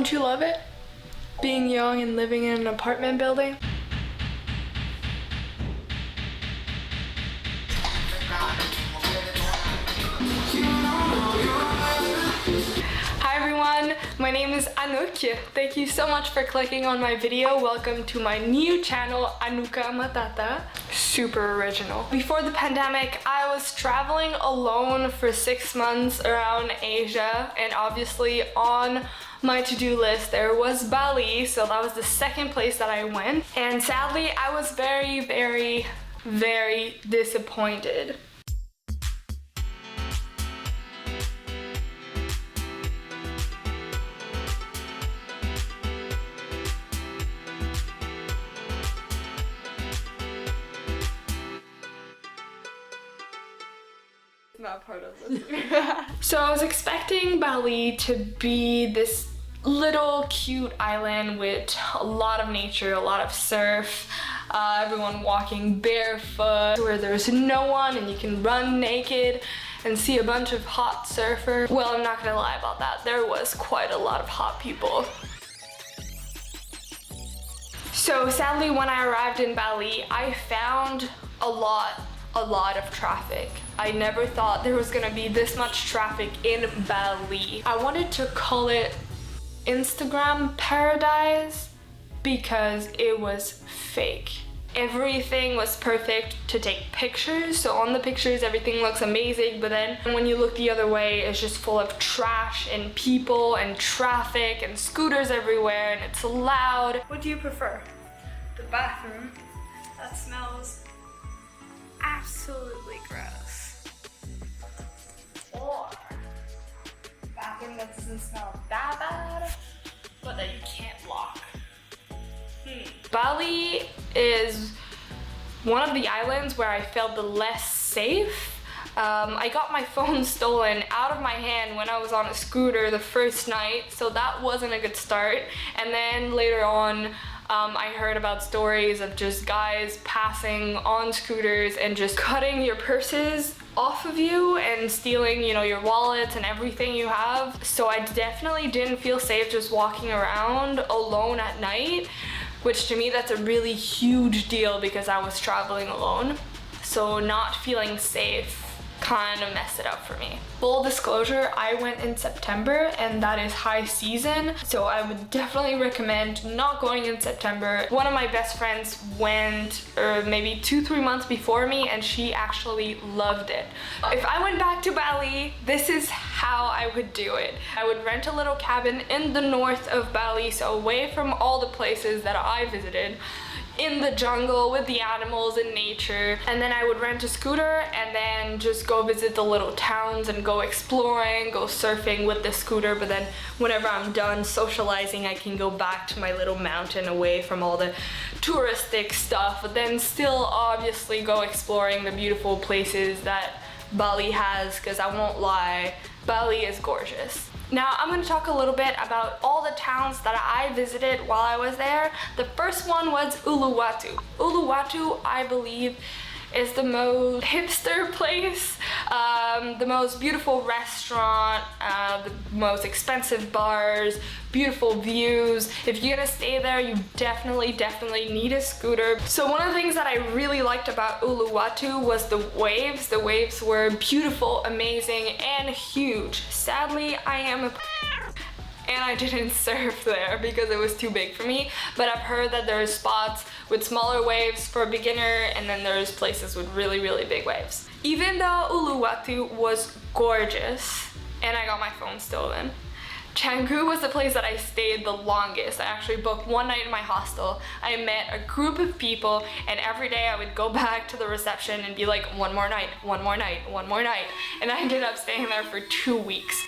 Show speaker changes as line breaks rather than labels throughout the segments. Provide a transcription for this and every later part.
Don't you love it? Being young and living in an apartment building? Hi everyone, my name is Anouk. Thank you so much for clicking on my video. Welcome to my new channel, Anuka Matata. Super original. Before the pandemic, I was traveling alone for 6 months around Asia, and obviously on my to-do list there was Bali, so that was the second place that I went. And sadly, I was very, very, very disappointed. Not part of this. So I was expecting Bali to be this little cute island with a lot of nature, a lot of surf, everyone walking barefoot, where there's no one and you can run naked and see a bunch of hot surfers. Well, I'm not gonna lie about that. There was quite a lot of hot people. So sadly, when I arrived in Bali, I found a lot of traffic. I never thought there was gonna be this much traffic in Bali. I wanted to call it Instagram paradise because it was fake. Everything was perfect to take pictures, so on the pictures everything looks amazing, but then when you look the other way, it's just full of trash and people and traffic and scooters everywhere, and it's loud. What do you prefer? The bathroom that smells absolutely gross, or bathroom that doesn't smell that bad but that you can't lock? Bali is one of the islands where I felt the less safe. I got my phone stolen out of my hand when I was on a scooter the first night, so that wasn't a good start. And then later on, I heard about stories of just guys passing on scooters and just cutting your purses off of you and stealing, you know, your wallets and everything you have. So I definitely didn't feel safe just walking around alone at night, which to me that's a really huge deal because I was traveling alone. So not feeling safe kind of messed it up for me. Full disclosure, I went in September and that is high season, so I would definitely recommend not going in September. One of my best friends went maybe 2-3 months before me and she actually loved it. If I went back to Bali, this is how I would do it. I would rent a little cabin in the north of Bali, so away from all the places that I visited, in the jungle with the animals and nature, and then I would rent a scooter and then just go visit the little towns and go exploring, go surfing with the scooter, but then whenever I'm done socializing I can go back to my little mountain away from all the touristic stuff, but then still obviously go exploring the beautiful places that Bali has, because I won't lie, Bali is gorgeous. Now I'm going to talk a little bit about all the towns that I visited while I was there. The first one was Uluwatu. Uluwatu, I believe, is the most hipster place, the most beautiful restaurant, the most expensive bars, beautiful views. If you're gonna stay there, you definitely need a scooter. So one of the things that I really liked about Uluwatu was the waves. The waves were beautiful, amazing, and huge. Sadly, I am a and I didn't surf there because it was too big for me, but I've heard that there are spots with smaller waves for a beginner, and then there's places with really big waves. Even though Uluwatu was gorgeous and I got my phone stolen, Canggu was the place that I stayed the longest. I actually booked one night in my hostel. I met a group of people, and every day I would go back to the reception and be like, one more night, one more night, one more night. And I ended up staying there for 2 weeks.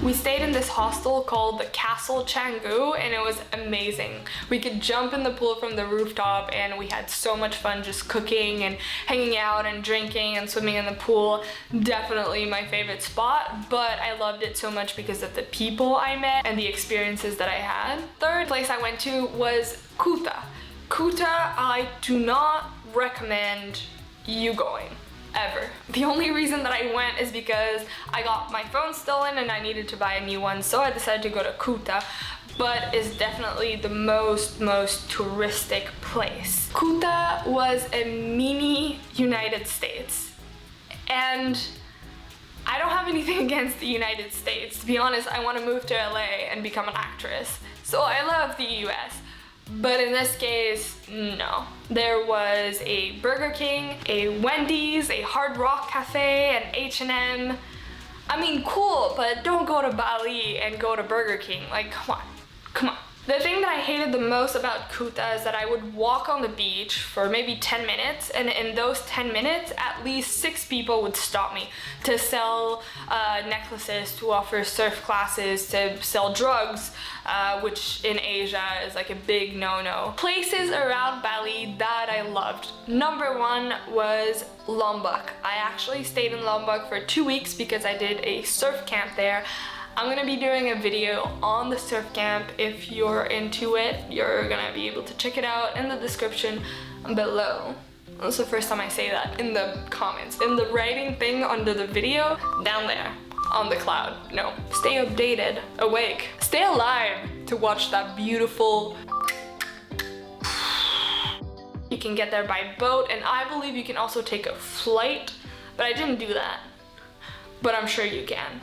We stayed in this hostel called the Castle Canggu, and it was amazing. We could jump in the pool from the rooftop, and we had so much fun just cooking and hanging out and drinking and swimming in the pool. Definitely my favorite spot, but I loved it so much because of the people I met and the experiences that I had. Third place I went to was Kuta. Kuta, I do not recommend you going. Ever. The only reason that I went is because I got my phone stolen and I needed to buy a new one, so I decided to go to Kuta, but it's definitely the most touristic place. Kuta was a mini United States, and I don't have anything against the United States. To be honest, I want to move to LA and become an actress, so I love the US. But in this case, no. There was a Burger King, a Wendy's, a Hard Rock Cafe, an H&M. I mean, cool, but don't go to Bali and go to Burger King. Like, come on, come on. The thing that I hated the most about Kuta is that I would walk on the beach for maybe 10 minutes, and in those 10 minutes, at least 6 people would stop me to sell necklaces, to offer surf classes, to sell drugs, which in Asia is like a big no-no. Places around Bali that I loved. Number 1 was Lombok. I actually stayed in Lombok for 2 weeks because I did a surf camp there. I'm gonna be doing a video on the surf camp. If you're into it, you're gonna be able to check it out in the description below. That's the first time I say that, in the comments. In the writing thing under the video, down there, on the cloud. No, stay updated, awake, stay alive to watch that beautiful... You can get there by boat, and I believe you can also take a flight, but I didn't do that. But I'm sure you can,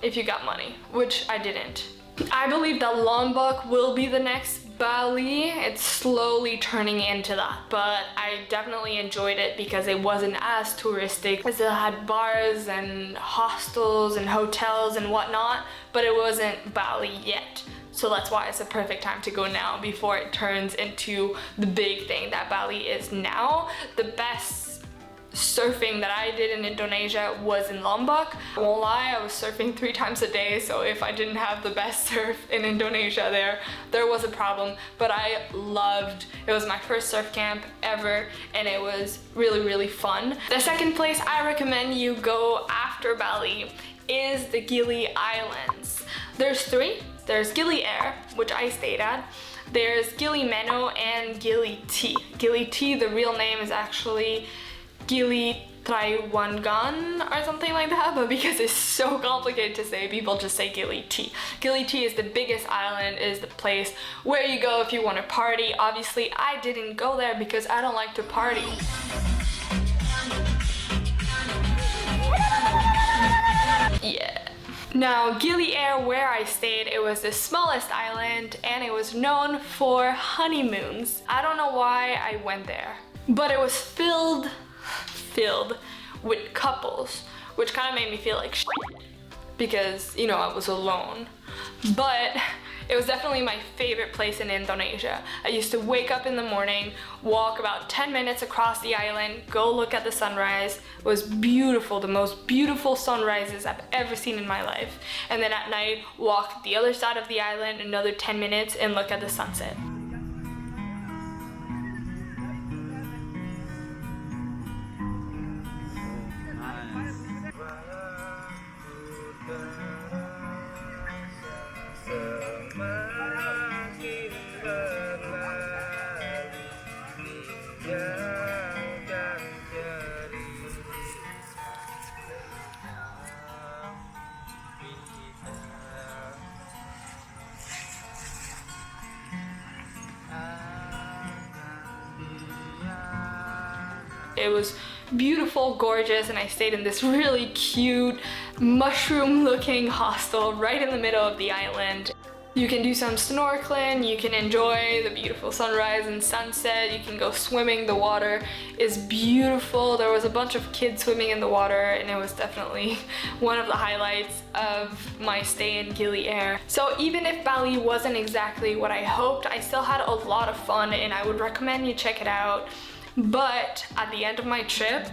if you got money, which I didn't. I believe that Lombok will be the next Bali. It's slowly turning into that, but I definitely enjoyed it because it wasn't as touristic. It still had bars and hostels and hotels and whatnot, but it wasn't Bali yet. So that's why it's a perfect time to go now before it turns into the big thing that Bali is now. The best surfing that I did in Indonesia was in Lombok. I won't lie, I was surfing 3 times a day, so if I didn't have the best surf in Indonesia there was a problem, but I loved it. It was my first surf camp ever, and it was really fun. The second place I recommend you go after Bali is the Gili Islands. There's 3. There's Gili Air, which I stayed at. There's Gili Meno and Gili T. Gili T, the real name is actually Gili Traiwangan or something like that, but because it's so complicated to say, people just say Gili T. Gili T is the biggest island, is the place where you go if you want to party. Obviously, I didn't go there because I don't like to party. Yeah. Now, Gili Air, where I stayed, it was the smallest island and it was known for honeymoons. I don't know why I went there, but it was filled with couples, which kind of made me feel like shit because, you know, I was alone. But it was definitely my favorite place in Indonesia. I used to wake up in the morning, walk about 10 minutes across the island, go look at the sunrise. It was beautiful, the most beautiful sunrises I've ever seen in my life. And then at night, walk the other side of the island another 10 minutes and look at the sunset. It was beautiful, gorgeous, and I stayed in this really cute mushroom looking hostel right in the middle of the island. You can do some snorkeling, you can enjoy the beautiful sunrise and sunset, you can go swimming. The water is beautiful. There was a bunch of kids swimming in the water, and it was definitely one of the highlights of my stay in Gili Air. So even if Bali wasn't exactly what I hoped, I still had a lot of fun and I would recommend you check it out. But at the end of my trip,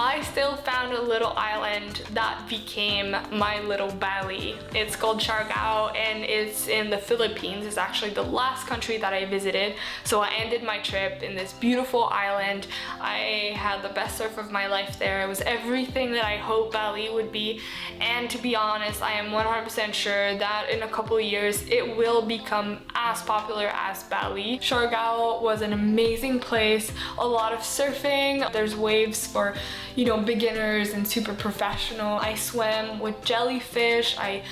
I still found a little island that became my little Bali. It's called Siargao and it's in the Philippines. It's actually the last country that I visited. So I ended my trip in this beautiful island. I had the best surf of my life there. It was everything that I hoped Bali would be. And to be honest, I am 100% sure that in a couple of years it will become as popular as Bali. Siargao was an amazing place. A lot of surfing. There's waves for, you know, beginners and super professional. I swam with jellyfish. I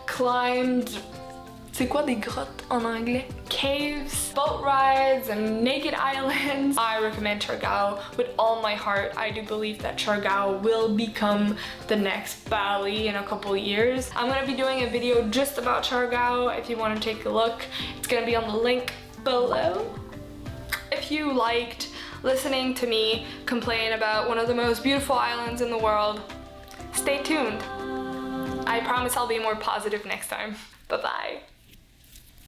climbed, c'est quoi des grottes en anglais? Caves, boat rides, and naked islands. I recommend Siargao with all my heart. I do believe that Siargao will become the next Bali in a couple years. I'm gonna be doing a video just about Siargao if you want to take a look. It's gonna be on the link below. If you liked listening to me complain about one of the most beautiful islands in the world, stay tuned. I promise I'll be more positive next time. Bye-bye.